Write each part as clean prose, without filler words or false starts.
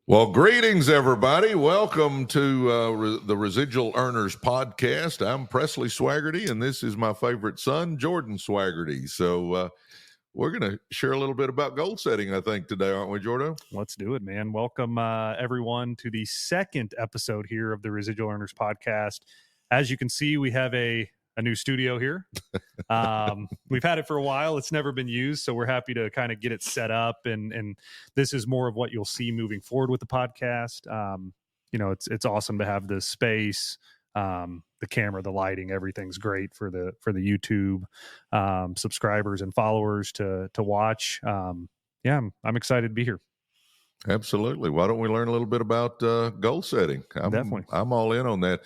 Well, greetings, everybody. Welcome to the Residual Earners podcast. I'm Presley Swagerty, and this is my favorite son, Jordan Swagerty. So we're going to share a little bit about goal setting, I think, today, aren't we, Jordan? Let's do it, man. Welcome, everyone, to the second episode here of the Residual Earners podcast. As you can see, we have a new studio here. We've had it for a while. It's never been used, so we're happy to kind of get it set up. And this is more of what you'll see moving forward with the podcast. It's awesome to have this space. The camera, the lighting, everything's great for the YouTube subscribers and followers to watch. I'm excited to be here. Absolutely. Why don't we learn a little bit about goal setting? Definitely. I'm all in on that.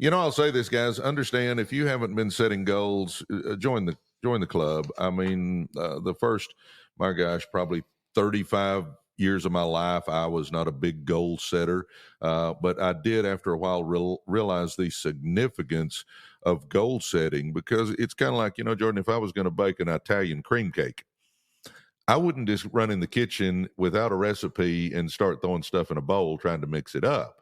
I'll say this, guys. Understand, if you haven't been setting goals, join the club. I mean, the first, my gosh, probably 35 years of my life, I was not a big goal setter, but I did after a while realize the significance of goal setting, because it's kind of like, Jordan, if I was going to bake an Italian cream cake, I wouldn't just run in the kitchen without a recipe and start throwing stuff in a bowl trying to mix it up.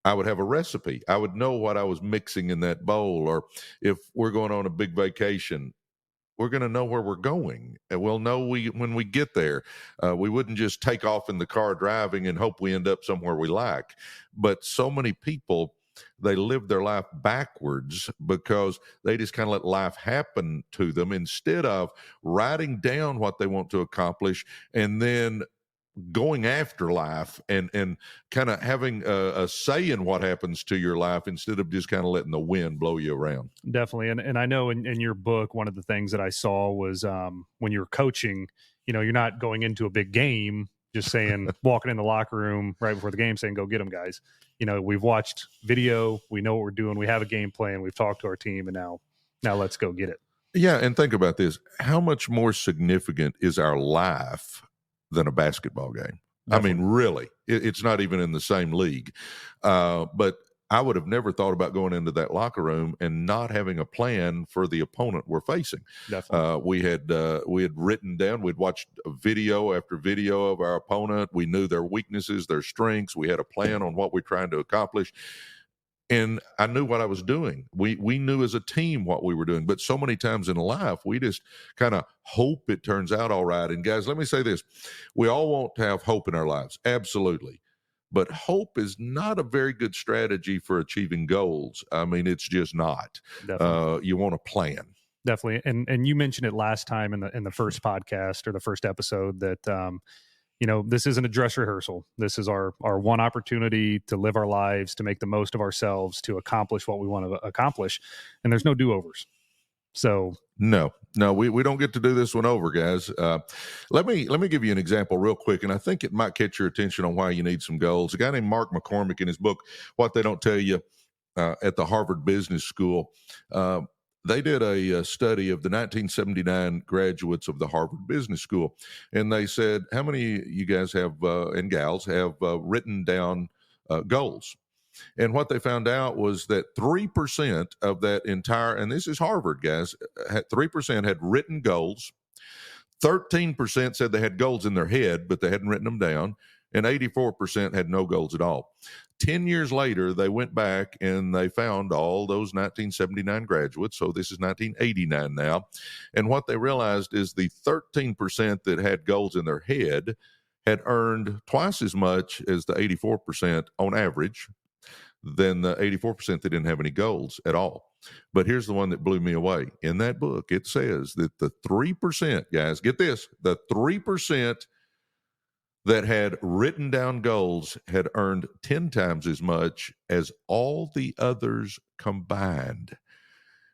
I would have a recipe. I would know what I was mixing in that bowl. Or if we're going on a big vacation, we're going to know where we're going. And we'll know when we get there. We wouldn't just take off in the car driving and hope we end up somewhere we like. But so many people, they live their life backwards because they just kind of let life happen to them instead of writing down what they want to accomplish and then going after life and kind of having a say in what happens to your life instead of just kind of letting the wind blow you around. Definitely. And I know in your book, one of the things that I saw was when you're coaching, you're not going into a big game just saying, walking in the locker room right before the game saying, go get them, guys. We've watched video, we know what we're doing, we have a game plan, we've talked to our team, and now let's go get it. Yeah, and think about this. How much more significant is our life than a basketball game? Definitely. I mean, really, it's not even in the same league. But I would have never thought about going into that locker room and not having a plan for the opponent we're facing. Definitely. We had written down, we'd watched video after video of our opponent. We knew their weaknesses, their strengths. We had a plan on what we're trying to accomplish. And I knew what I was doing. We knew as a team what we were doing. But so many times in life, we just kind of hope it turns out all right. And guys, let me say this. We all want to have hope in our lives. Absolutely. But hope is not a very good strategy for achieving goals. I mean, it's just not. You want a plan. Definitely. And you mentioned it last time in the first podcast or the first episode that this isn't a dress rehearsal. This is our one opportunity to live our lives, to make the most of ourselves, to accomplish what we want to accomplish. And there's no do-overs. So no, we don't get to do this one over, guys. Let me give you an example real quick, and I think it might catch your attention on why you need some goals. A guy named Mark McCormick, in his book, What They Don't Tell You, at the Harvard Business School, they did a study of the 1979 graduates of the Harvard Business School, and they said, how many of you guys have and gals have written down goals? And what they found out was that 3% of that entire, and this is Harvard, guys, 3% had written goals. 13% said they had goals in their head, but they hadn't written them down. And 84% had no goals at all. 10 years later, they went back and they found all those 1979 graduates. So this is 1989 now. And what they realized is the 13% that had goals in their head had earned twice as much as the 84% on average than the 84% that didn't have any goals at all. But here's the one that blew me away. In that book, it says that the 3%, guys, get this, the 3% that had written down goals had earned 10 times as much as all the others combined.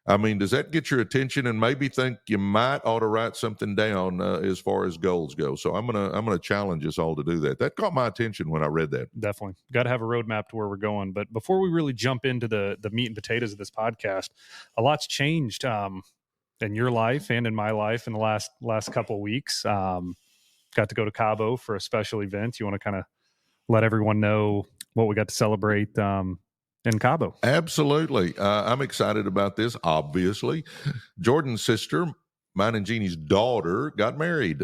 I mean, does that get your attention and maybe think you might ought to write something down as far as goals go? So I'm gonna challenge us all to do that. That caught my attention when I read that. Definitely got to have a roadmap to where we're going. But before we really jump into the meat and potatoes of this podcast, a lot's changed in your life and in my life in the last couple of weeks. Got to go to Cabo for a special event. You want to kind of let everyone know what we got to celebrate in Cabo? Absolutely. I'm excited about this, obviously. Jordan's sister, mine and Jeannie's daughter got married.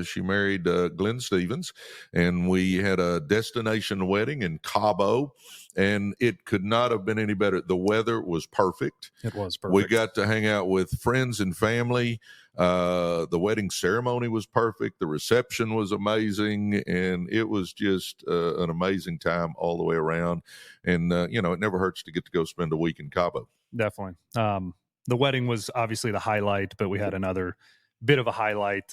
She married Glenn Stevens, and we had a destination wedding in Cabo, and it could not have been any better. The weather was perfect. It was perfect. We got to hang out with friends and family. The wedding ceremony was perfect. The reception was amazing, and it was just an amazing time all the way around. And it never hurts to get to go spend a week in Cabo. Definitely. The wedding was obviously the highlight, but we had another bit of a highlight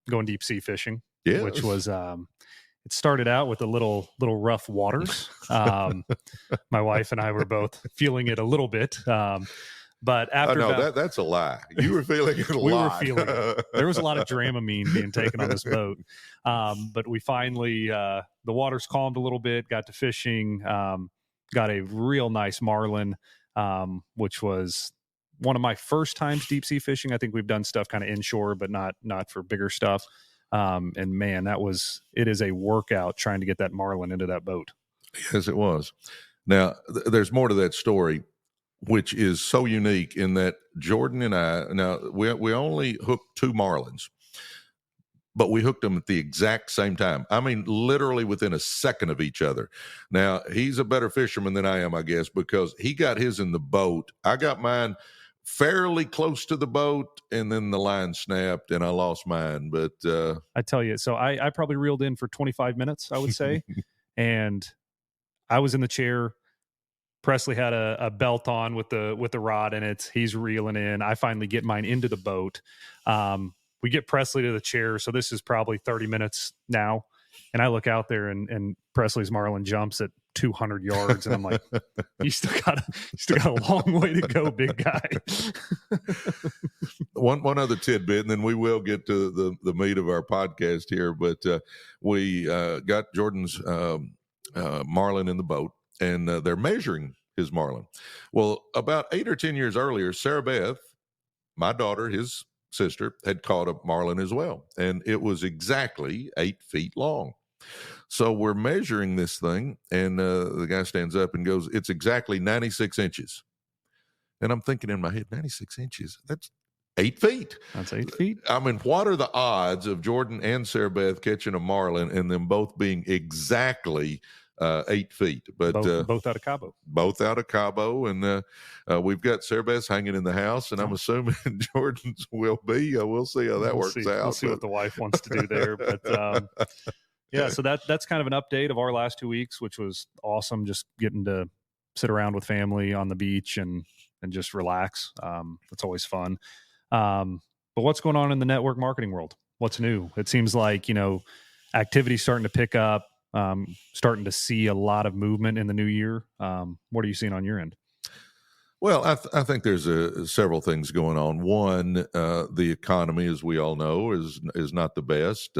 going deep sea fishing, which was it started out with a little rough waters. My wife and I were both feeling it a little bit. But after that's a lie. You were feeling it a lot. We were feeling it. There was a lot of Dramamine being taken on this boat. But we finally, the waters calmed a little bit, got to fishing, got a real nice marlin, which was one of my first times deep sea fishing. I think we've done stuff kind of inshore, but not for bigger stuff. And man, it is a workout trying to get that marlin into that boat. Yes, it was. Now, there's more to that story, which is so unique in that Jordan and I, now we only hooked 2 marlins, but we hooked them at the exact same time. I mean, literally within a second of each other. Now, he's a better fisherman than I am, I guess, because he got his in the boat. I got mine fairly close to the boat, and then the line snapped and I lost mine. But I tell you, so I probably reeled in for 25 minutes, I would say. And I was in the chair. Presley had a belt on with the rod in it. He's reeling in. I finally get mine into the boat. We get Presley to the chair. So this is probably 30 minutes now. And I look out there and Presley's marlin jumps at 200 yards. And I'm like, you still got a long way to go, big guy. One other tidbit, and then we will get to the meat of our podcast here. But we got Jordan's marlin in the boat. And they're measuring his marlin. Well, about 8 or 10 years earlier, Sarah Beth, my daughter, his sister, had caught a marlin as well. And it was exactly 8 feet long. So we're measuring this thing, and the guy stands up and goes, it's exactly 96 inches. And I'm thinking in my head, 96 inches? That's 8 feet. That's 8 feet. I mean, what are the odds of Jordan and Sarah Beth catching a marlin and them both being exactly 8 feet? But both out of Cabo. Both out of Cabo, and we've got Sarah Beth's hanging in the house, and I'm assuming Jordan's will be. We'll see how that works out. We'll see what the wife wants to do there. But yeah, so that's kind of an update of our last 2 weeks, which was awesome. Just getting to sit around with family on the beach and just relax. It's always fun. But what's going on in the network marketing world? What's new? It seems like, activity's starting to pick up. Starting to see a lot of movement in the new year. What are you seeing on your end? Well, I think there's several things going on. One, the economy, as we all know, is not the best.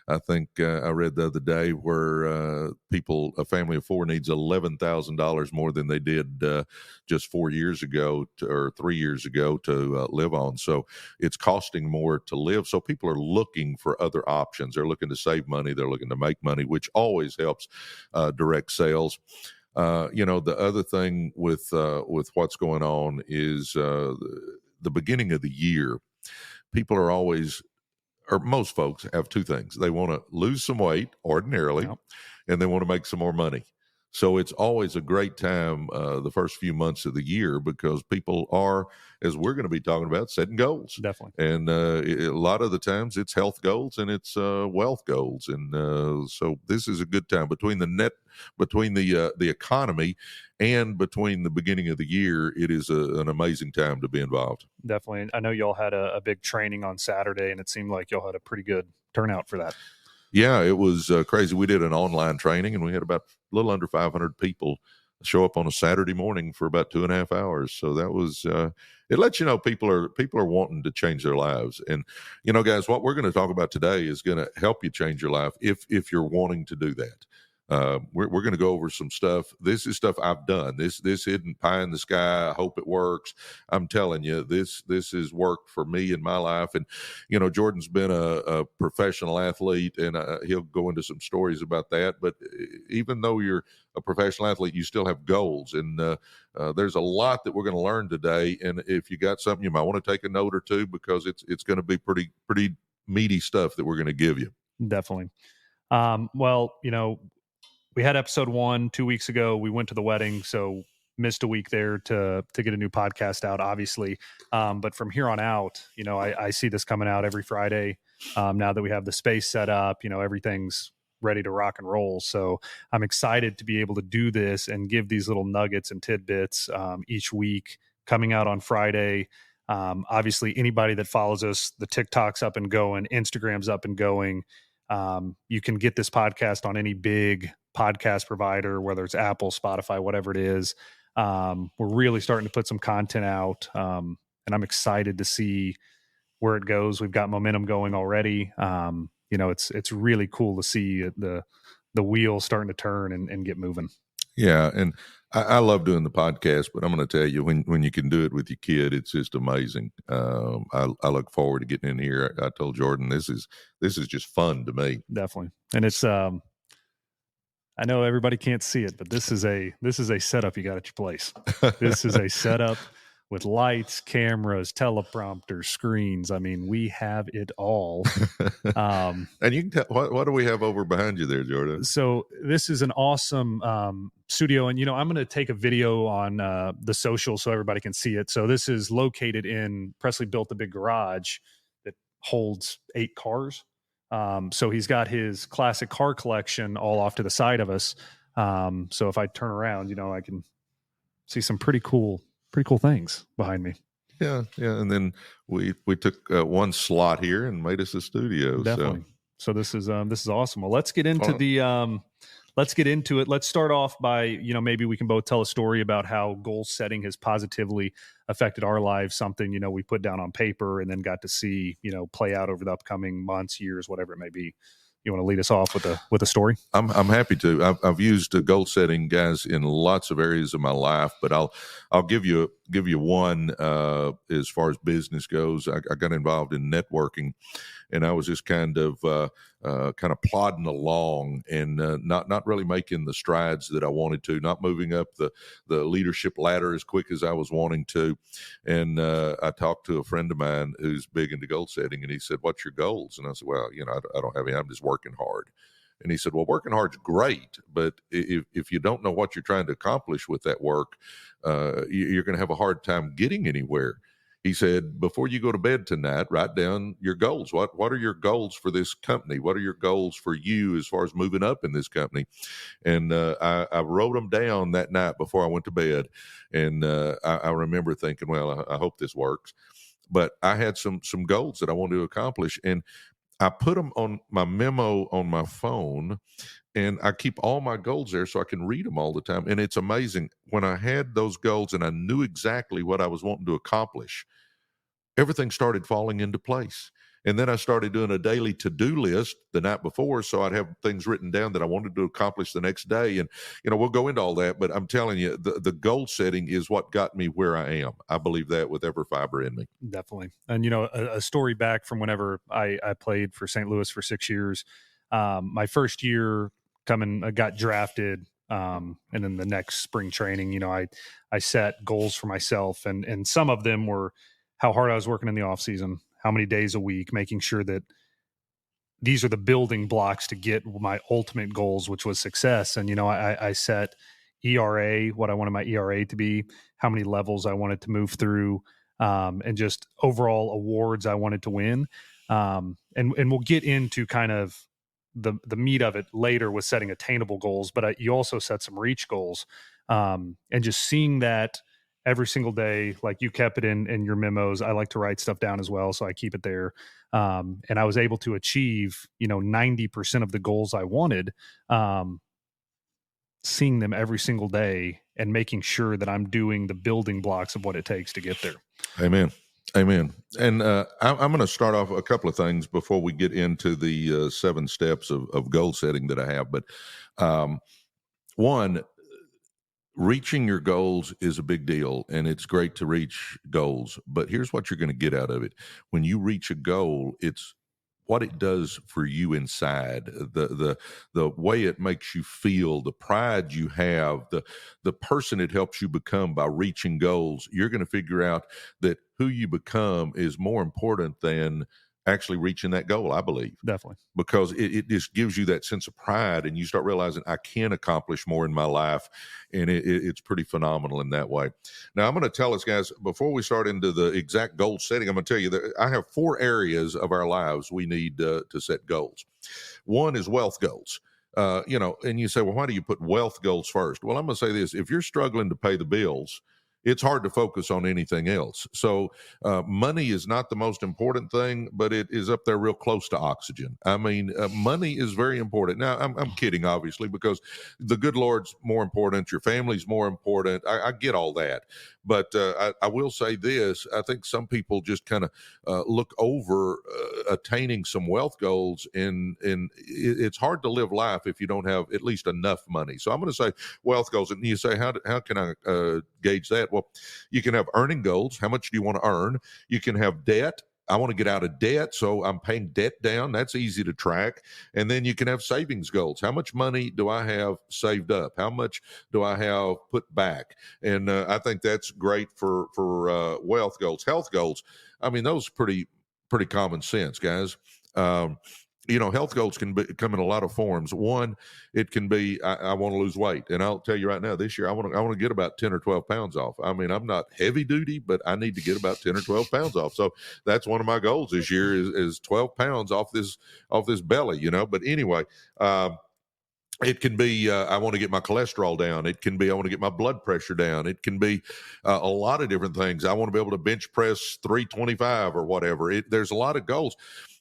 I think I read the other day where a family of 4 needs $11,000 more than they did just 4 years ago or 3 years ago to live on. So it's costing more to live. So people are looking for other options. They're looking to save money. They're looking to make money, which always helps direct sales. The other thing with what's going on is the beginning of the year. People are always, or most folks have 2 things. They want to lose some weight ordinarily, Yep. and they want to make some more money. So it's always a great time the first few months of the year because people are, as we're going to be talking about, setting goals. Definitely. And a lot of the times it's health goals and it's wealth goals. And so this is a good time between the economy and between the beginning of the year. It is an amazing time to be involved. Definitely. I know y'all had a big training on Saturday, and it seemed like y'all had a pretty good turnout for that. Yeah, it was crazy. We did an online training, and we had about a little under 500 people show up on a Saturday morning for about 2.5 hours. So that was it lets you know people are wanting to change their lives. And guys, what we're going to talk about today is going to help you change your life if you're wanting to do that. We're going to go over some stuff. This is stuff I've done. This isn't pie in the sky. I hope it works. I'm telling you, this has worked for me in my life. And Jordan's been a professional athlete, and he'll go into some stories about that. But even though you're a professional athlete, you still have goals, and there's a lot that we're going to learn today. And if you got something, you might want to take a note or two, because it's going to be pretty meaty stuff that we're going to give you. Definitely. Well, we had episode 1 2 weeks ago. We went to the wedding, so missed a week there to get a new podcast out, obviously. But from here on out, I see this coming out every Friday. Now that we have the space set up, everything's ready to rock and roll. So I'm excited to be able to do this and give these little nuggets and tidbits each week, coming out on Friday. Obviously, anybody that follows us, the TikTok's up and going, Instagram's up and going. You can get this podcast on any big podcast provider, whether it's Apple, Spotify, whatever it is. We're really starting to put some content out, and I'm excited to see where it goes. We've got momentum going already. It's really cool to see the wheels starting to turn and get moving. Yeah, and I love doing the podcast, but I'm going to tell you, when you can do it with your kid, it's just amazing. I look forward to getting in here. I told Jordan, this is just fun to me. Definitely, and it's I know everybody can't see it, but this is a setup you got at your place. This is a setup with lights, cameras, teleprompters, screens. I mean, we have it all. And you can tell, what do we have over behind you there, Jordan? So this is an awesome studio, and I'm going to take a video on the social so everybody can see it. So this is located in Presley built a big garage that holds 8 cars. So he's got his classic car collection all off to the side of us. So if I turn around, I can see some pretty cool things behind me. Yeah. And then we took one slot here and made us a studio. Definitely. So this is awesome. Well, let's get into let's get into it. Let's start off by, maybe we can both tell a story about how goal setting has positively affected our lives, something, we put down on paper and then got to see, play out over the upcoming months, years, whatever it may be. You want to lead us off with a story? I'm happy to. I've used goal setting, guys, in lots of areas of my life, but I'll give you one as far as business goes. I got involved in networking, and I was just kind of plodding along and not really making the strides that I wanted to, not moving up the leadership ladder as quick as I was wanting to. And I talked to a friend of mine who's big into goal setting, and he said, "What's your goals?" And I said, "Well, I don't have any. I'm just working hard." And he said, "Well, working hard's great, but if you don't know what you're trying to accomplish with that work, you're going to have a hard time getting anywhere." He said, "Before you go to bed tonight, write down your goals. What are your goals for this company? What are your goals for you as far as moving up in this company?" And I wrote them down that night before I went to bed. And I remember thinking, well, I hope this works. But I had some goals that I wanted to accomplish, and I put them on my memo on my phone, and I keep all my goals there so I can read them all the time. And it's amazing, when I had those goals and I knew exactly what I was wanting to accomplish, everything started falling into place. And then I started doing a daily to-do list the night before, so I'd have things written down that I wanted to accomplish the next day. And, we'll go into all that, but I'm telling you, the goal setting is what got me where I am. I believe that with every fiber in me. Definitely. And, a story back from whenever I played for St. Louis for 6 years, my first year I got drafted. And then the next spring training, I set goals for myself, and some of them were how hard I was working in the off season, how many days a week, making sure that these are the building blocks to get my ultimate goals, which was success. And, I set ERA, what I wanted my ERA to be, how many levels I wanted to move through, and just overall awards I wanted to win. And we'll get into kind of the meat of it later with setting attainable goals, but you also set some reach goals, and just seeing that every single day, like you kept it in your memos. I like to write stuff down as well, so I keep it there. And I was able to achieve, 90% of the goals I wanted, seeing them every single day and making sure that I'm doing the building blocks of what it takes to get there. Amen. Amen. And I'm going to start off a couple of things before we get into the 7 steps of goal setting that I have. But um, one, reaching your goals is a big deal, and it's great to reach goals. But here's what you're going to get out of it. When you reach a goal, it's what it does for you inside, the way it makes you feel, the pride you have, the person it helps you become by reaching goals. You're going to figure out that who you become is more important than actually reaching that goal, I believe. Definitely. Because it just gives you that sense of pride, and you start realizing I can accomplish more in my life, and it's pretty phenomenal in that way. Now, I'm going to tell us, guys, before we start into the exact goal setting, I'm going to tell you that I have 4 areas of our lives we need to set goals. One is wealth goals. And you say, well, why do you put wealth goals first? Well, I'm going to say this. If you're struggling to pay the bills, it's hard to focus on anything else. So money is not the most important thing, but it is up there real close to oxygen. I mean, money is very important. Now, I'm kidding, obviously, because the good Lord's more important. Your family's more important. I get all that. But I will say this. I think some people just kind of look over attaining some wealth goals, and it's hard to live life if you don't have at least enough money. So I'm going to say wealth goals. And you say, how can I gauge that? Well, you can have earning goals. How much do you want to earn? You can have debt. I want to get out of debt, so I'm paying debt down. That's easy to track. And then you can have savings goals. How much money do I have saved up? How much do I have put back? And I think that's great for wealth goals. Health goals, I mean, those are pretty common sense, guys. Health goals can come in a lot of forms. One, it can be I want to lose weight, and I'll tell you right now, this year I want to get about 10 or 12 pounds off. I mean, I'm not heavy duty, but I need to get about 10 or 12 pounds off. So that's one of my goals this year is 12 pounds off this belly. But anyway. It can be I want to get my cholesterol down. It can be I want to get my blood pressure down. It can be a lot of different things. I want to be able to bench press 325 or whatever. There's a lot of goals.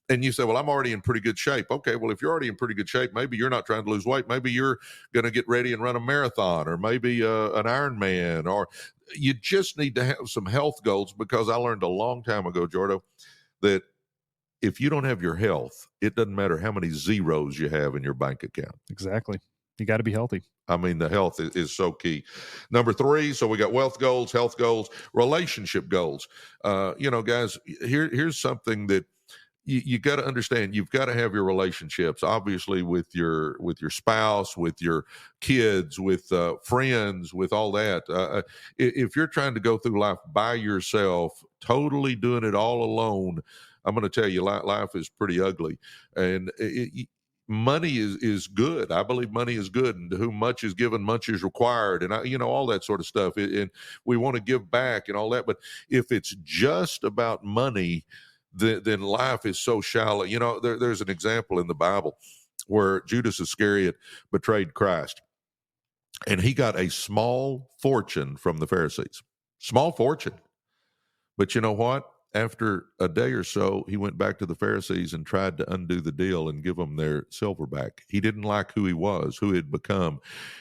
And you say, well, I'm already in pretty good shape. Okay, well, if you're already in pretty good shape, maybe you're not trying to lose weight. Maybe you're going to get ready and run a marathon, or maybe an Ironman, or you just need to have some health goals, because I learned a long time ago, Jordo, that if you don't have your health, it doesn't matter how many zeros you have in your bank account. Exactly. You got to be healthy. I mean, the health is so key. Number 3, so we got wealth goals, health goals, relationship goals. Guys, here's something that you got to understand. You've got to have your relationships, obviously, with your spouse, with your kids, with friends, with all that. If you're trying to go through life by yourself, totally doing it all alone, I'm going to tell you, life is pretty ugly. And money is good. I believe money is good, and to whom much is given, much is required, and all that sort of stuff. And we want to give back and all that. But if it's just about money, then life is so shallow. There's an example in the Bible where Judas Iscariot betrayed Christ, and he got a small fortune from the Pharisees. Small fortune. But you know what? After a day or so, he went back to the Pharisees and tried to undo the deal and give them their silver back. He didn't like who he was, who he had become.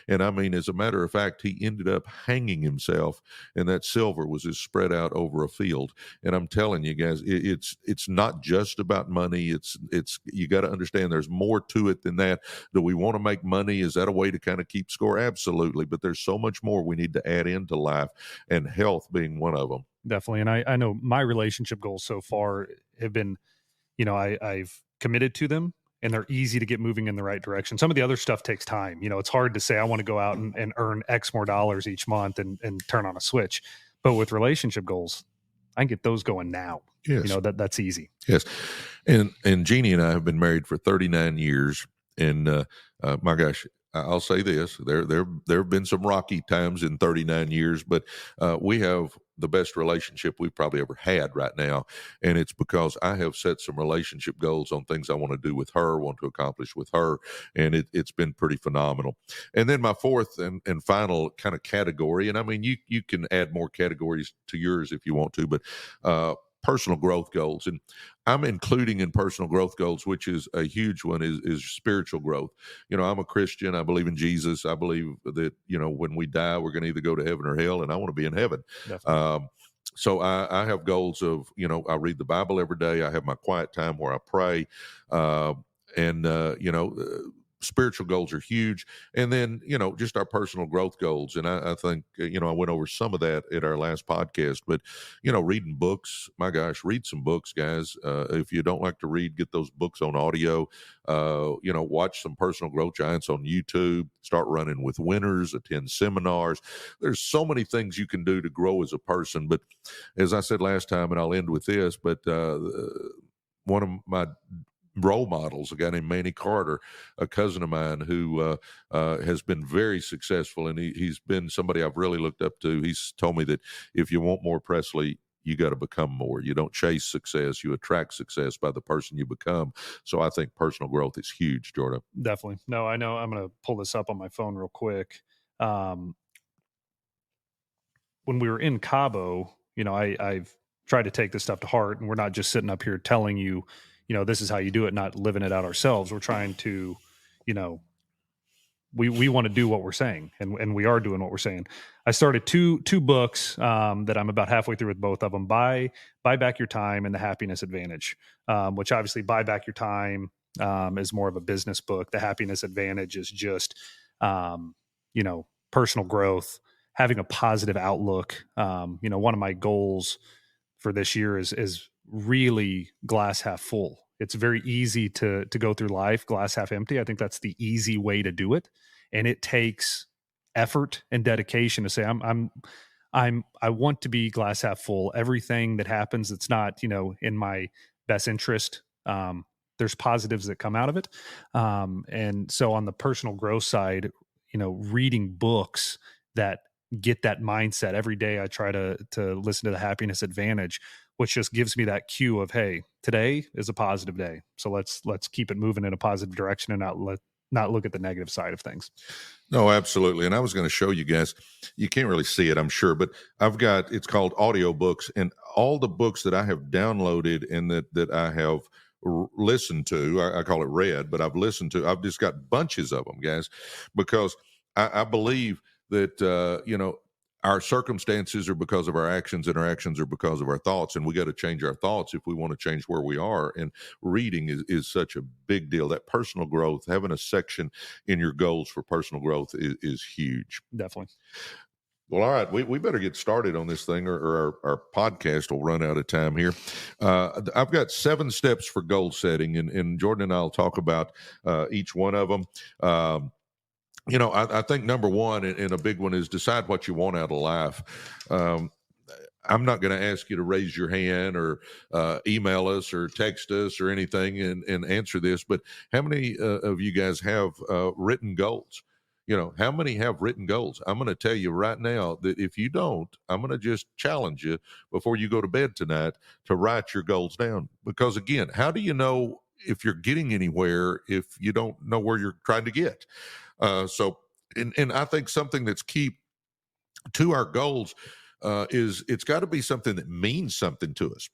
And I mean, as a matter of fact, he ended up hanging himself, and that silver was just spread out over a field. And I'm telling you guys, it's not just about money. It's you got to understand there's more to it than that. Do we want to make money? Is that a way to kind of keep score? Absolutely. But there's so much more we need to add into life, and health being one of them. Definitely. And I know my relationship goals so far have been, I've committed to them, and they're easy to get moving in the right direction. Some of the other stuff takes time. It's hard to say I want to go out and earn X more dollars each month and turn on a switch. But with relationship goals, I can get those going now. Yes. That's easy. Yes. And Jeannie and I have been married for 39 years. And my gosh, I'll say this, there have been some rocky times in 39 years, but we have the best relationship we've probably ever had right now. And it's because I have set some relationship goals on things I want to do with her, want to accomplish with her. And it's been pretty phenomenal. And then my fourth and final kind of category, and I mean, you can add more categories to yours if you want to, but personal growth goals. And I'm including in personal growth goals, which is a huge one, is spiritual growth. I'm a Christian. I believe in Jesus. I believe that, when we die, we're going to either go to heaven or hell, and I want to be in heaven. So I have goals of, I read the Bible every day. I have my quiet time where I pray. Uh, and, spiritual goals are huge. And then, just our personal growth goals. And I think, I went over some of that at our last podcast, but, reading books, my gosh, read some books, guys. If you don't like to read, get those books on audio. Watch some personal growth giants on YouTube, start running with winners, attend seminars. There's so many things you can do to grow as a person. But as I said last time, and I'll end with this, but one of my role models, a guy named Manny Carter, a cousin of mine who has been very successful, and he's been somebody I've really looked up to. He's told me that if you want more, Presley, you got to become more. You don't chase success, you attract success by the person you become. So I think personal growth is huge, Jordan. Definitely. No, I know. I'm going to pull this up on my phone real quick. When we were in Cabo, I've tried to take this stuff to heart, and we're not just sitting up here telling you, this is how you do it, not living it out ourselves. We're trying to, we want to do what we're saying, and we are doing what we're saying. I started two books that I'm about halfway through with both of them. Buy Back Your Time and The Happiness Advantage, which obviously Buy Back Your Time is more of a business book. The Happiness Advantage is just, personal growth, having a positive outlook. One of my goals for this year is really glass half full. It's very easy to go through life glass half empty. I think that's the easy way to do it, and it takes effort and dedication to say I want to be glass half full. Everything that happens that's not in my best interest, there's positives that come out of it. And so on the personal growth side, reading books that get that mindset every day. I try to listen to The Happiness Advantage, which just gives me that cue of, hey, today is a positive day. So let's keep it moving in a positive direction and not look at the negative side of things. No, absolutely. And I was going to show you guys, you can't really see it, I'm sure, but it's called audiobooks, and all the books that I have downloaded and that I have listened to, I call it read, but I've listened to, I've just got bunches of them, guys, because I believe that, our circumstances are because of our actions, and our actions are because of our thoughts. And we got to change our thoughts if we want to change where we are. And reading is such a big deal. That personal growth, having a section in your goals for personal growth is huge. Definitely. Well, all right, we better get started on this thing, or our podcast will run out of time here. I've got 7 steps for goal setting, and Jordan and I will talk about each one of them. I think number one, and a big one, is decide what you want out of life. I'm not going to ask you to raise your hand or email us or text us or anything and answer this, but how many of you guys have written goals? How many have written goals? I'm going to tell you right now that if you don't, I'm going to just challenge you before you go to bed tonight to write your goals down. Because again, how do you know if you're getting anywhere if you don't know where you're trying to get? And I think something that's key to our goals is it's got to be something that means something to us.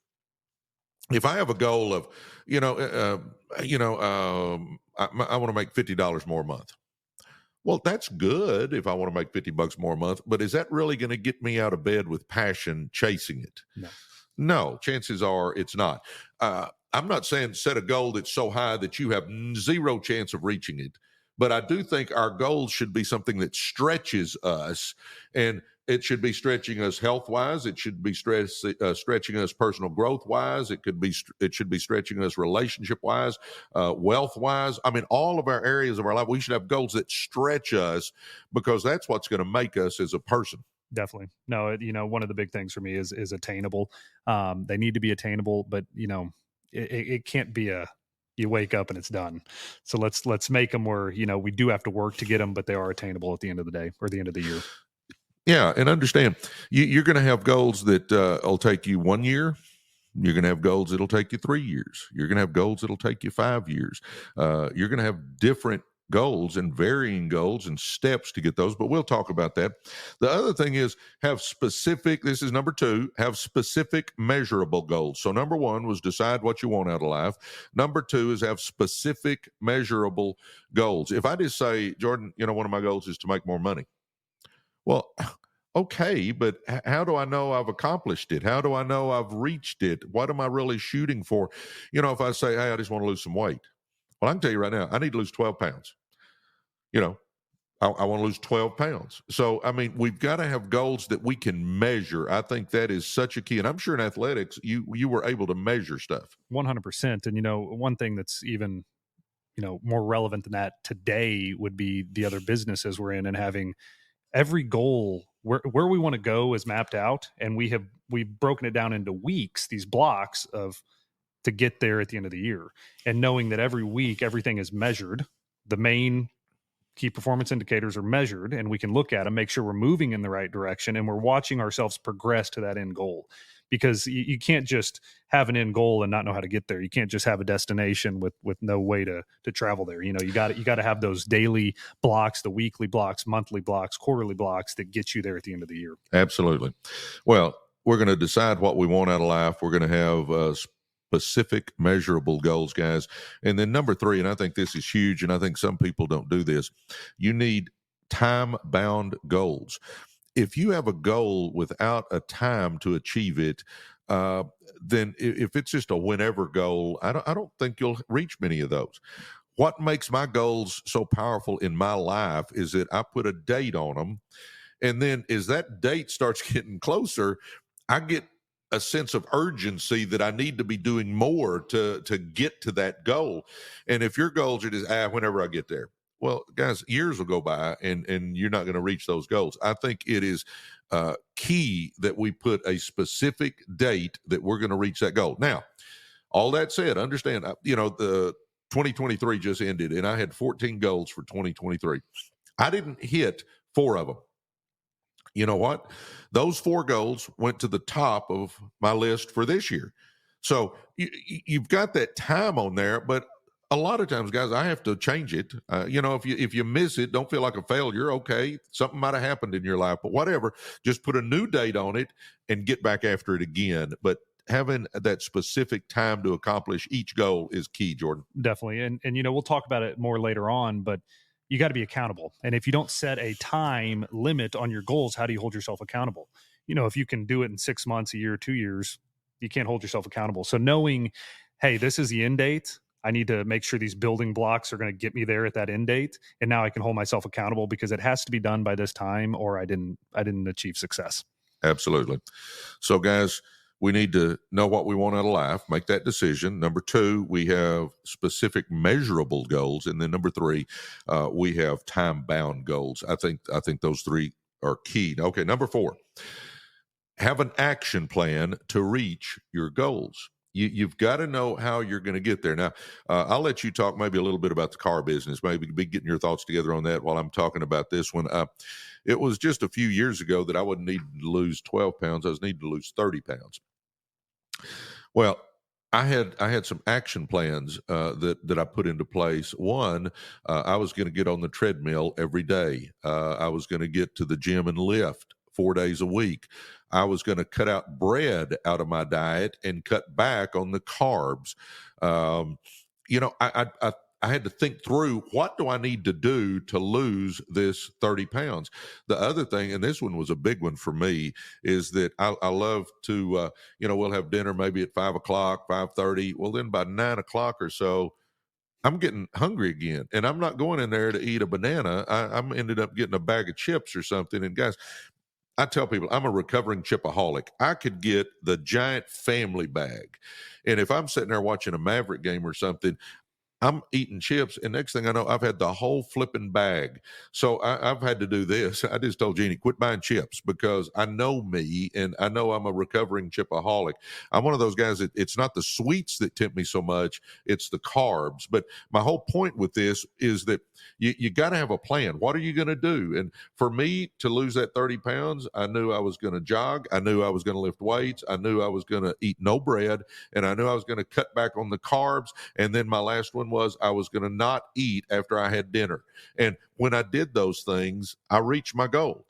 If I have a goal of, I want to make $50 more a month. Well, that's good if I want to make $50 more a month, but is that really going to get me out of bed with passion chasing it? No, chances are it's not. I'm not saying set a goal that's so high that you have zero chance of reaching it. But I do think our goals should be something that stretches us, and it should be stretching us health-wise. It should be stretching us personal growth-wise. It should be stretching us relationship-wise, wealth-wise. I mean, all of our areas of our life, we should have goals that stretch us, because that's what's going to make us as a person. Definitely. No, one of the big things for me is attainable. They need to be attainable, but it can't be you wake up and it's done. So let's make them where, we do have to work to get them, but they are attainable at the end of the day or the end of the year. Yeah. And understand, you're going to have goals that will take you 1 year. You're going to have goals that'll take you 3 years. You're going to have goals that'll take you 5 years. You're going to have different goals and varying goals and steps to get those, but we'll talk about that. The other thing is this is number 2, have specific measurable goals. So number 1 was decide what you want out of life. Number 2 is have specific measurable goals. If I just say, Jordan, one of my goals is to make more money. Well, Okay, but how do I know I've accomplished it? How do I know I've reached it? What am I really shooting for? If I say, hey, I just want to lose some weight. Well, I can tell you right now, I need to lose 12 pounds. You know, I want to lose 12 pounds. So, I mean, we've got to have goals that we can measure. I think that is such a key. And I'm sure in athletics, you were able to measure stuff. 100%. And, one thing that's even, more relevant than that today would be the other businesses we're in, and having every goal where we want to go is mapped out. And we've broken it down into weeks, these blocks of to get there at the end of the year, and knowing that every week everything is measured. The main key performance indicators are measured, and we can look at them, make sure we're moving in the right direction, and we're watching ourselves progress to that end goal. Because you can't just have an end goal and not know how to get there. You can't just have a destination with no way to travel there. You got to have those daily blocks, the weekly blocks, monthly blocks, quarterly blocks that get you there at the end of the year. Absolutely. Well, we're going to decide what we want out of life. We're going to have specific measurable goals, guys. And then number 3, and I think this is huge, and I think some people don't do this, you need time-bound goals. If you have a goal without a time to achieve it, then if it's just a whenever goal, I don't think you'll reach many of those. What makes my goals so powerful in my life is that I put a date on them. And then as that date starts getting closer, I get a sense of urgency that I need to be doing more to get to that goal. And if your goals are just, whenever I get there, well, guys, years will go by and you're not going to reach those goals. I think it is key that we put a specific date that we're going to reach that goal. Now, all that said, understand, the 2023 just ended and I had 14 goals for 2023. I didn't hit 4 of them. You know what? Those 4 goals went to the top of my list for this year. So you've got that time on there, but a lot of times, guys, I have to change it. If you miss it, don't feel like a failure. Okay, something might have happened in your life, but whatever. Just put a new date on it and get back after it again. But having that specific time to accomplish each goal is key, Jordan. Definitely. And we'll talk about it more later on, but you got to be accountable. And if you don't set a time limit on your goals, how do you hold yourself accountable? If you can do it in 6 months, a year, 2 years, you can't hold yourself accountable. So knowing, hey, this is the end date. I need to make sure these building blocks are going to get me there at that end date. And now I can hold myself accountable because it has to be done by this time or I didn't achieve success. Absolutely. So guys, we need to know what we want out of life, make that decision. Number 2, we have specific measurable goals. And then number 3, we have time-bound goals. I think those 3 are key. Okay, number 4, have an action plan to reach your goals. You've got to know how you're going to get there. Now, I'll let you talk maybe a little bit about the car business, maybe be getting your thoughts together on that while I'm talking about this one. It was just a few years ago that I wasn't needing to lose 12 pounds. I was needing to lose 30 pounds. Well, I had some action plans that I put into place. One, I was going to get on the treadmill every day. I was going to get to the gym and lift 4 days a week. I was going to cut out bread out of my diet and cut back on the carbs. I had to think through, what do I need to do to lose this 30 pounds? The other thing, and this one was a big one for me, is that I love to, we'll have dinner maybe at 5 o'clock, 5:30. Well, then by 9 o'clock or so, I'm getting hungry again, and I'm not going in there to eat a banana. I'm ended up getting a bag of chips or something. And guys, I tell people I'm a recovering chipaholic. I could get the giant family bag. And if I'm sitting there watching a Maverick game or something, I'm eating chips, and next thing I know, I've had the whole flipping bag. So I've had to do this. I just told Jeannie, quit buying chips, because I know me, and I know I'm a recovering chipaholic. I'm one of those guys that it's not the sweets that tempt me so much, it's the carbs. But my whole point with this is that you got to have a plan. What are you going to do? And for me to lose that 30 pounds, I knew I was going to jog. I knew I was going to lift weights. I knew I was going to eat no bread, and I knew I was going to cut back on the carbs. And then my last one was I was going to not eat after I had dinner. And when I did those things, I reached my goal.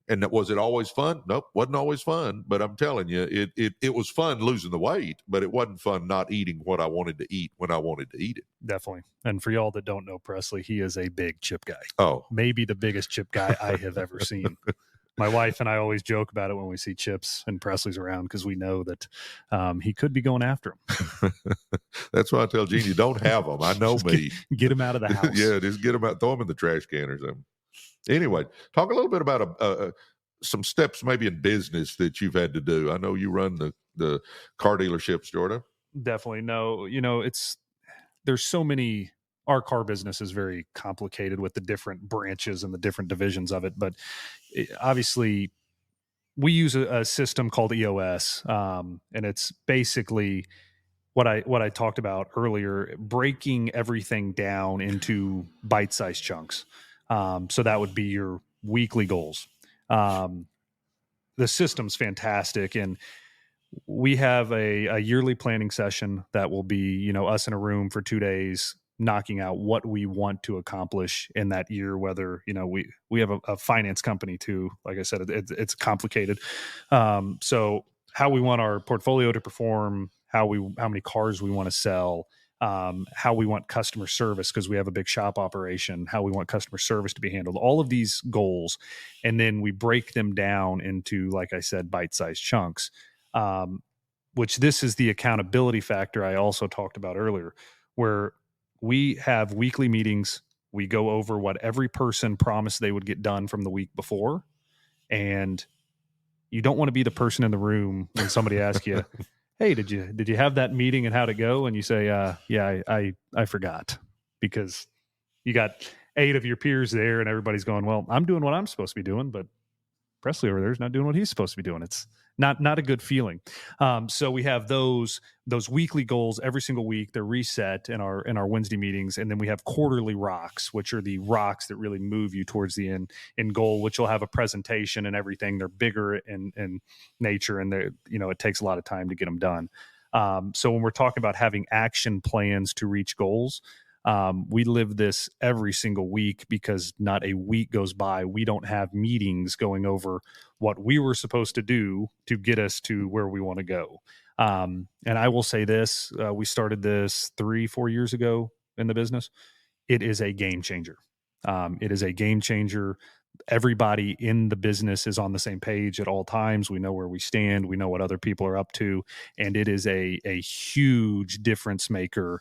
And was it always fun? Nope, wasn't always fun. But I'm telling you, it was fun losing the weight, but it wasn't fun not eating what I wanted to eat when I wanted to eat it. Definitely. And for y'all that don't know Presley, he is a big chip guy. Oh, maybe the biggest chip guy I have ever seen. My wife and I always joke about it when we see Chips and Presley's around, because we know that he could be going after him. That's why I tell Jeannie, don't have them. I know me. Get him out of the house. Yeah, just get them out, throw them in the trash can or something. Anyway, talk a little bit about some steps maybe in business that you've had to do. I know you run the car dealerships, Jordan. Definitely. No, there's so many. Our car business is very complicated with the different branches and the different divisions of it, but obviously we use a system called EOS, and it's basically what I talked about earlier, breaking everything down into bite-sized chunks. So that would be your weekly goals. The system's fantastic, and we have a yearly planning session that will be, us in a room for 2 days, knocking out what we want to accomplish in that year. Whether, we have a finance company too. Like I said, it's complicated. So how we want our portfolio to perform, how many cars we want to sell, how we want customer service, because we have a big shop operation, how we want customer service to be handled, all of these goals. And then we break them down into, like I said, bite-sized chunks. Which this is the accountability factor I also talked about earlier, where we have weekly meetings. We go over what every person promised they would get done from the week before. And you don't want to be the person in the room when somebody asks you, hey, did you have that meeting and how'd it go? And you say, yeah, I forgot, because you got 8 of your peers there and everybody's going, well, I'm doing what I'm supposed to be doing, but Presley over there is not doing what he's supposed to be doing. It's not a good feeling. So we have those weekly goals every single week. They're reset in our Wednesday meetings, and then we have quarterly rocks, which are the rocks that really move you towards the end goal, which will have a presentation and everything. They're bigger in nature, and it takes a lot of time to get them done. So when we're talking about having action plans to reach goals, we live this every single week, because not a week goes by we don't have meetings going over what we were supposed to do to get us to where we want to go. And I will say this, we started this 3-4 years ago in the business. It is a game changer. It is a game changer. Everybody in the business is on the same page at all times. We know where we stand. We know what other people are up to. And it is a huge difference maker,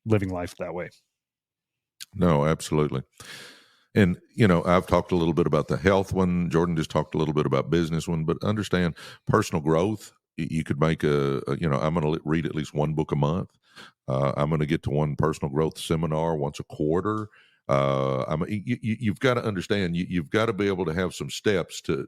living life that way. No, absolutely. And, I've talked a little bit about the health one. Jordan just talked a little bit about business one, but understand personal growth. You could make I'm going to read at least one book a month. I'm going to get to one personal growth seminar once a quarter. You've got to understand, you've got to be able to have some steps to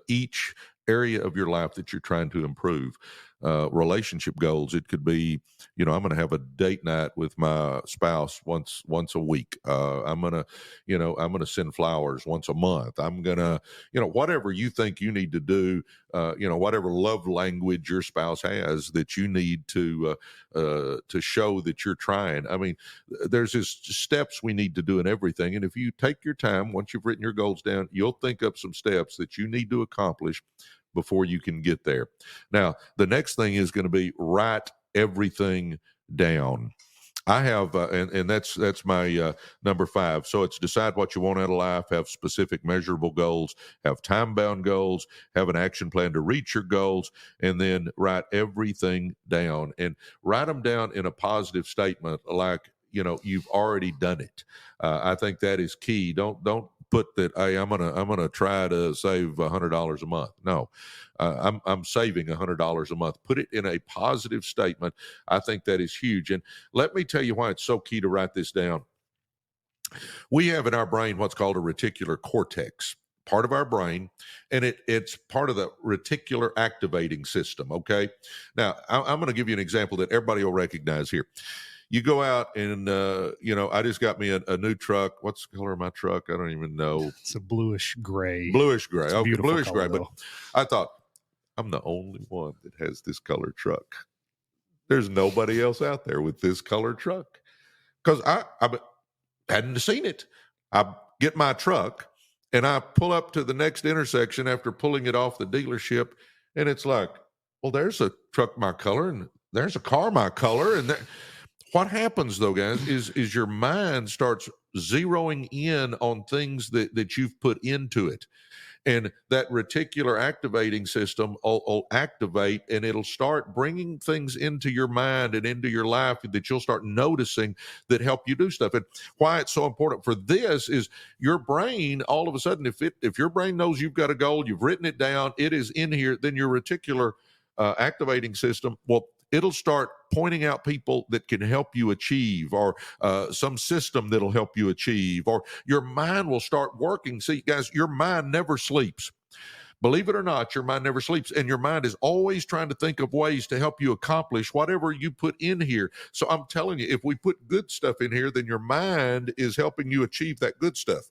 each area of your life that you're trying to improve. Relationship goals, it could be, I'm going to have a date night with my spouse once a week. I'm going to send flowers once a month. I'm going to, whatever you think you need to do, whatever love language your spouse has that you need to show that you're trying. I mean, there's just steps we need to do in everything. And if you take your time, once you've written your goals down, you'll think up some steps that you need to accomplish before you can get there. Now, the next thing is going to be write everything down. I have, and that's my number 5. So it's decide what you want out of life, have specific measurable goals, have time-bound goals, have an action plan to reach your goals, and then write everything down. And write them down in a positive statement, like, you've already done it. I think that is key. Don't put that, hey, I'm gonna try to save $100 a month. No, I'm saving $100 a month. Put it in a positive statement. I think that is huge. And let me tell you why it's so key to write this down. We have in our brain what's called a reticular cortex, part of our brain, and it's part of the reticular activating system. Okay, now I'm going to give you an example that everybody will recognize here. You go out and, I just got me a new truck. What's the color of my truck? I don't even know. It's a bluish gray. Okay, bluish color, gray. But I thought, I'm the only one that has this color truck. There's nobody else out there with this color truck. Because I hadn't seen it. I get my truck and I pull up to the next intersection after pulling it off the dealership. And it's like, well, there's a truck my color and there's a car my color. And what happens though, guys, is your mind starts zeroing in on things that you've put into it. And that reticular activating system will activate, and it'll start bringing things into your mind and into your life that you'll start noticing that help you do stuff. And why it's so important for this is your brain, all of a sudden, if your brain knows you've got a goal, you've written it down, it is in here, then your reticular activating system, well, it'll start pointing out people that can help you achieve, or some system that'll help you achieve, or your mind will start working. See, guys, your mind never sleeps. Believe it or not, your mind never sleeps, and your mind is always trying to think of ways to help you accomplish whatever you put in here. So I'm telling you, if we put good stuff in here, then your mind is helping you achieve that good stuff.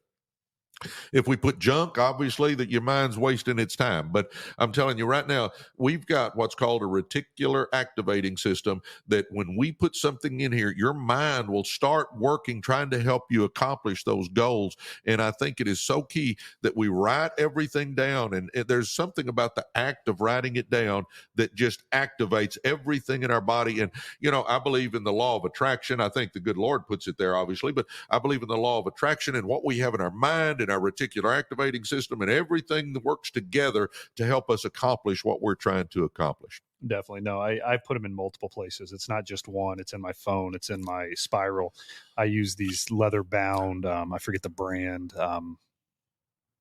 If we put junk, obviously that your mind's wasting its time. But I'm telling you right now, we've got what's called a reticular activating system, that when we put something in here, your mind will start working, trying to help you accomplish those goals. And I think it is so key that we write everything down. And there's something about the act of writing it down that just activates everything in our body. And, I believe in the law of attraction. I think the good Lord puts it there, obviously, but I believe in the law of attraction and what we have in our mind and our reticular activating system, and everything that works together to help us accomplish what we're trying to accomplish. Definitely. No, I put them in multiple places. It's not just one. It's in my phone. It's in my spiral. I use these leather bound, I forget the brand,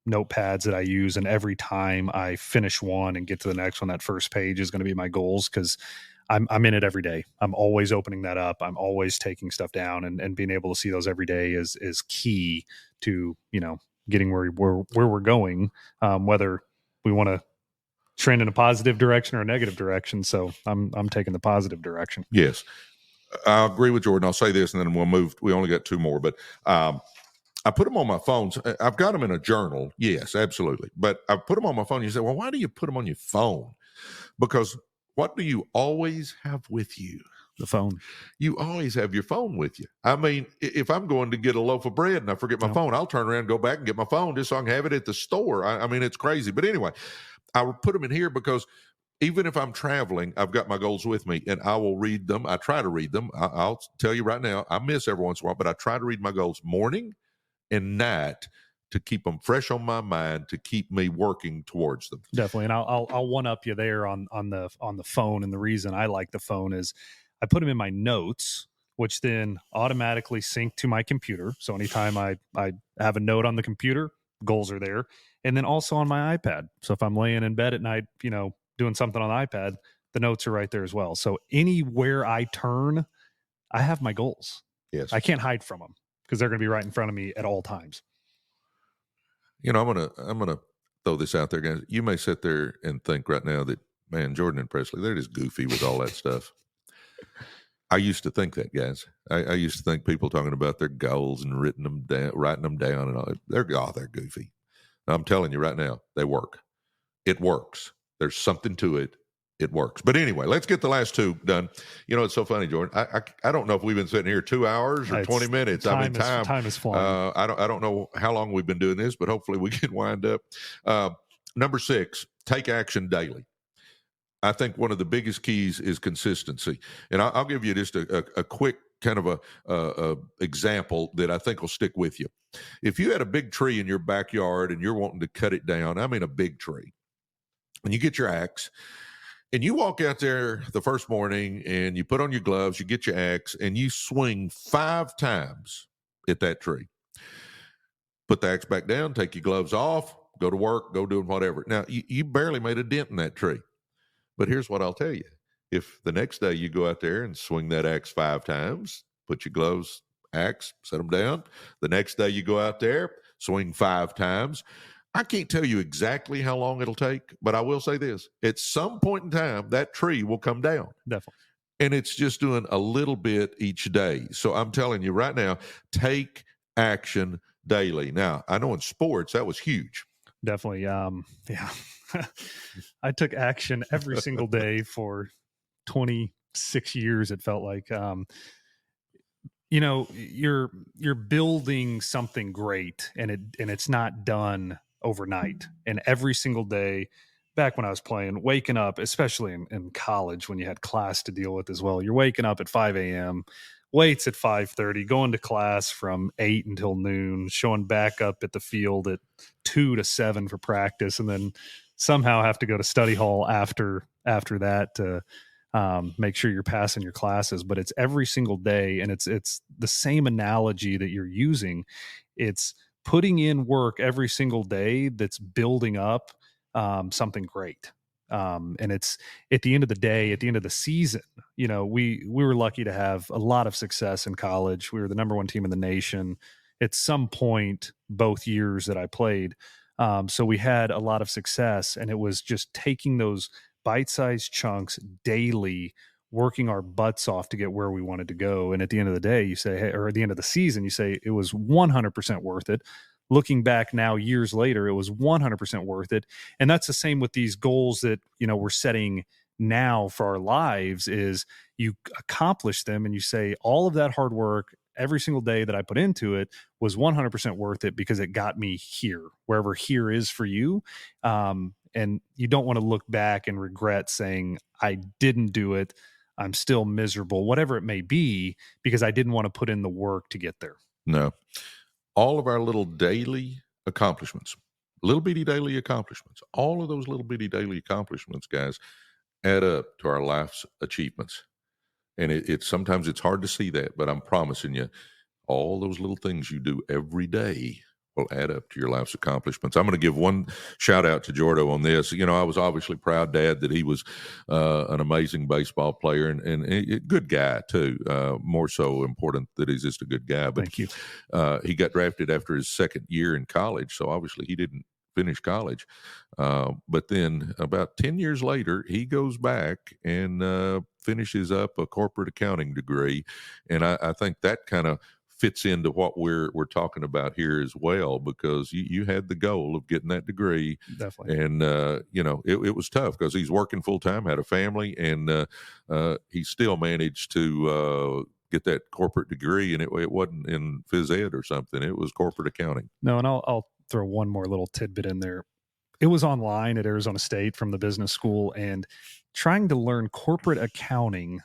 notepads that I use. And every time I finish one and get to the next one, that first page is going to be my goals, because I'm in it every day. I'm always opening that up. I'm always taking stuff down, and being able to see those every day is key to, getting where we're going, whether we want to trend in a positive direction or a negative direction. So I'm taking the positive direction. Yes, I agree with Jordan. I'll say this, and then we'll move. We only got two more, but I put them on my phones. I've got them in a journal. Yes, absolutely. But I put them on my phone. You say, well, why do you put them on your phone? Because what do you always have with you? The phone. You always have your phone with you. I mean, if I'm going to get a loaf of bread and I forget my phone, I'll turn around and go back and get my phone just so I can have it at the store. I mean, it's crazy. But anyway, I would put them in here because even if I'm traveling, I've got my goals with me, and I will read them. I try to read them. I'll tell you right now, I miss every once in a while, but I try to read my goals morning and night to keep them fresh on my mind, to keep me working towards them. Definitely. And I'll one up you there on the phone. And the reason I like the phone is I put them in my notes, which then automatically sync to my computer. So anytime I have a note on the computer, goals are there. And then also on my iPad. So if I'm laying in bed at night, doing something on the iPad, the notes are right there as well. So anywhere I turn, I have my goals. Yes. I can't hide from them because they're going to be right in front of me at all times. I'm gonna throw this out there, guys. You may sit there and think right now that, man, Jordan and Presley, they're just goofy with all that stuff. I used to think that, guys. I used to think people talking about their goals and writing them down, and all, they're goofy. I'm telling you right now, they work. It works. There's something to it. It works. But anyway, let's get the last two done. It's so funny, Jordan. I don't know if we've been sitting here 2 hours or 20 minutes. Time is flying. I don't know how long we've been doing this, but hopefully we can wind up. Number 6, take action daily. I think one of the biggest keys is consistency. And I'll give you just a quick kind of a example that I think will stick with you. If you had a big tree in your backyard and you're wanting to cut it down, I mean a big tree, and you get your axe, and you walk out there the first morning and you put on your gloves, you get your axe, and you swing 5 times at that tree. Put the axe back down, take your gloves off, go to work, go doing whatever. Now, you barely made a dent in that tree. But here's what I'll tell you. If the next day you go out there and swing that axe 5 times, put your gloves, axe, set them down. The next day you go out there, swing 5 times. I can't tell you exactly how long it'll take, but I will say this. At some point in time, that tree will come down. Definitely. And it's just doing a little bit each day. So I'm telling you right now, take action daily. Now, I know in sports, that was huge. Definitely. Yeah. I took action every single day for 26 years. It felt like, you're building something great, and it's not done overnight. And every single day, back when I was playing, waking up, especially in college when you had class to deal with as well, you're waking up at 5 a.m., weights at 5:30, going to class from 8 until noon, showing back up at the field at 2 to 7 for practice, and then somehow have to go to study hall after that to make sure you're passing your classes. But it's every single day, and it's the same analogy that you're using. It's putting in work every single day that's building up something great. And it's at the end of the day, at the end of the season, we were lucky to have a lot of success in college. We were the number one team in the nation at some point, both years that I played. So we had a lot of success, and it was just taking those bite-sized chunks daily, working our butts off to get where we wanted to go. And at the end of the day, you say, hey, or at the end of the season, you say it was 100% worth it. Looking back now, years later, it was 100% worth it. And that's the same with these goals that, we're setting now for our lives. Is you accomplish them and you say all of that hard work every single day that I put into it was 100% worth it because it got me here, wherever here is for you. And you don't want to look back and regret saying, I didn't do it, I'm still miserable, whatever it may be, because I didn't want to put in the work to get there. No. All of our little daily accomplishments, little bitty daily accomplishments, all of those little bitty daily accomplishments, guys, add up to our life's achievements. And it's sometimes it's hard to see that, but I'm promising you, all those little things you do every day will add up to your life's accomplishments. I'm going to give one shout out to Jordo on this. I was obviously proud, Dad, that he was an amazing baseball player and a good guy too. More so important that he's just a good guy. But Thank you. He got drafted after his second year in college, so obviously he didn't finish college. But then about 10 years later, he goes back and finishes up a corporate accounting degree. And I think that kind of fits into what we're talking about here as well, because you had the goal of getting that degree. Definitely. And it was tough because he's working full time, had a family, and he still managed to get that corporate degree. And it wasn't in phys ed or something, it was corporate accounting. No, and I'll throw one more little tidbit in there. It was online at Arizona State from the business school, and trying to learn corporate accounting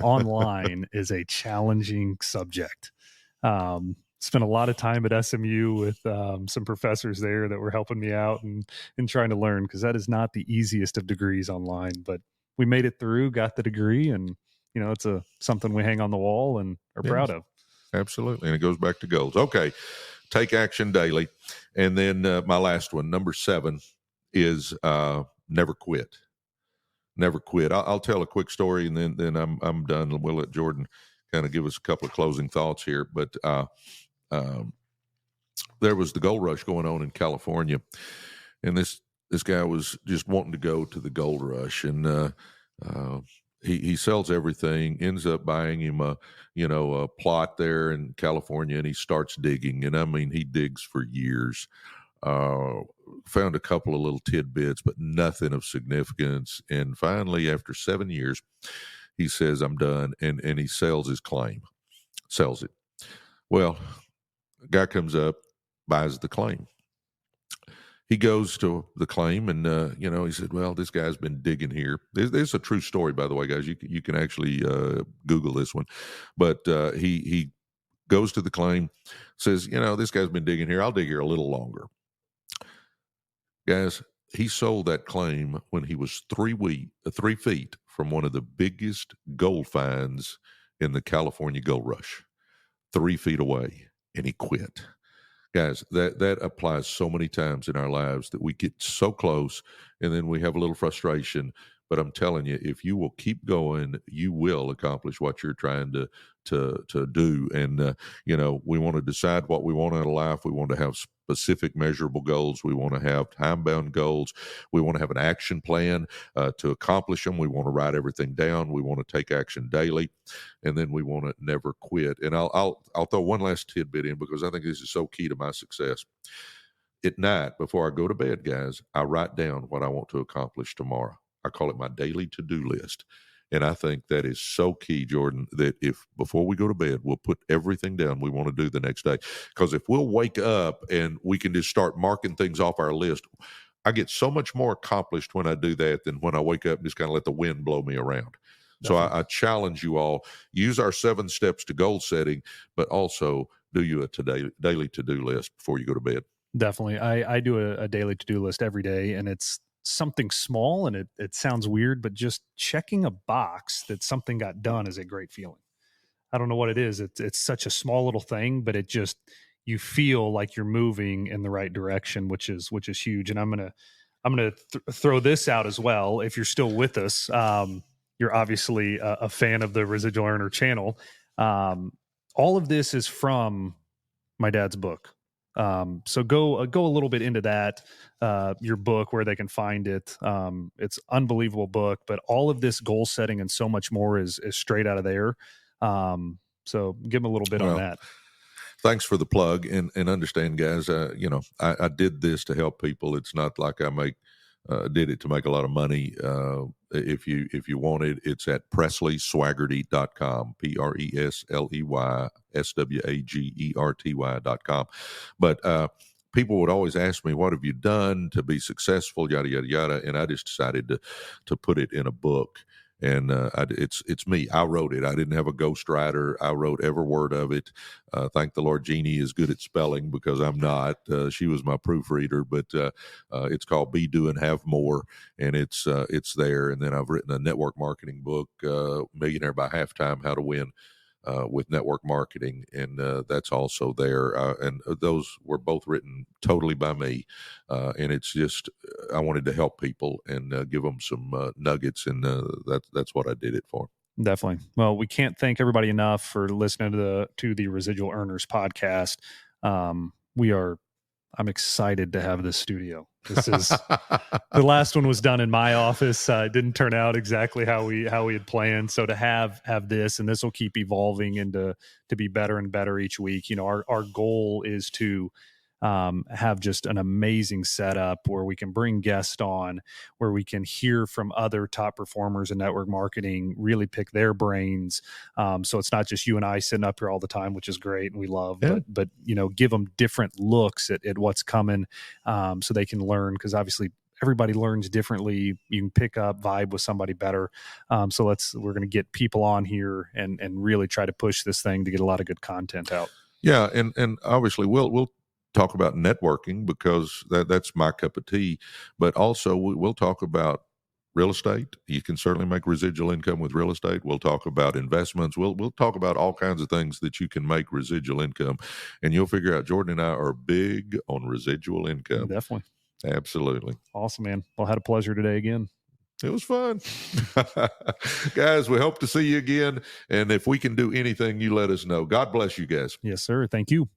online is a challenging subject. Spent a lot of time at SMU with some professors there that were helping me out and trying to learn, because that is not the easiest of degrees online. But we made it through, got the degree, and it's something we hang on the wall and are proud of. Absolutely, and it goes back to goals. Okay, take action daily, and then my last one, number 7, is never quit. Never quit. I'll tell a quick story, and then I'm done. We'll let Jordan kind of give us a couple of closing thoughts here. But there was the gold rush going on in California, and this guy was just wanting to go to the gold rush, and he sells everything, ends up buying him a plot there in California, and he starts digging. And I mean, he digs for years. Found a couple of little tidbits, but nothing of significance. And finally, after 7 years, he says, I'm done. And he sells his claim, sells it. Well, a guy comes up, buys the claim. He goes to the claim, and he said, well, this guy's been digging here. This is a true story, by the way, guys. You can actually Google this one. But he goes to the claim, says, this guy's been digging here. I'll dig here a little longer. Guys, he sold that claim when he was 3 feet from one of the biggest gold finds in the California gold rush. 3 feet away, and he quit. Guys, that applies so many times in our lives that we get so close, and then we have a little frustration. But I'm telling you, if you will keep going, you will accomplish what you're trying to do. And we want to decide what we want out of life. We want to have specific measurable goals. We want to have time-bound goals. We want to have an action plan to accomplish them. We want to write everything down. We want to take action daily, and then we want to never quit. And I'll throw one last tidbit in, because I think this is so key to my success. At night, before I go to bed, guys, I write down what I want to accomplish tomorrow. I call it my daily to-do list. And I think that is so key, Jordan, that if before we go to bed, we'll put everything down we want to do the next day. Because if we'll wake up and we can just start marking things off our list, I get so much more accomplished when I do that than when I wake up and just kind of let the wind blow me around. So I challenge you all, use our 7 steps to goal setting, but also do you a daily to-do list before you go to bed. Definitely. I do a daily to-do list every day, and it's something small, and it sounds weird, but just checking a box that something got done is a great feeling. I don't know what it is. It's such a small little thing, but it just, you feel like you're moving in the right direction, which is huge. And I'm gonna throw this out as well. If you're still with us, you're obviously a fan of the Residual Earner channel. All of this is from my dad's book. So go a little bit into that, your book, where they can find it. It's unbelievable book, but all of this goal setting and so much more is straight out of there. So give them a little bit on that. Thanks for the plug, and understand, guys. I did this to help people. It's not like I did it to make a lot of money. If you want it, it's at PresleySwagerty.com, PresleySwagerty.com. But people would always ask me, what have you done to be successful, yada yada yada, and I just decided to put it in a book. And it's me. I wrote it. I didn't have a ghostwriter. I wrote every word of it. Thank the Lord, Jeannie is good at spelling, because I'm not. She was my proofreader. But it's called Be, Do, and Have More, and it's there. And then I've written a network marketing book, Millionaire by Halftime: How to Win with Network Marketing, and that's also there. And those were both written totally by me. And it's just, I wanted to help people and give them some nuggets, and that's what I did it for. Definitely. Well, we can't thank everybody enough for listening to the Residual Earners podcast. I'm excited to have this studio. This is the last one was done in my office. It didn't turn out exactly how we had planned. So to have this, and this will keep evolving and to be better and better each week. You know, our goal is to have just an amazing setup where we can bring guests on, where we can hear from other top performers in network marketing, really pick their brains. So it's not just you and I sitting up here all the time, which is great and we love, but you know, give them different looks at what's coming, so they can learn, because obviously everybody learns differently. You can pick up, vibe with somebody better. So we're going to get people on here and really try to push this thing to get a lot of good content out. Yeah. And obviously we'll talk about networking, because that's my cup of tea, but also we'll talk about real estate. You can certainly make residual income with real estate. We'll talk about investments. We'll talk about all kinds of things that you can make residual income, and you'll figure out Jordan and I are big on residual income. Definitely. Absolutely. Awesome, man. Well, I had a pleasure today again. It was fun. Guys, we hope to see you again. And if we can do anything, you let us know. God bless you guys. Yes, sir. Thank you.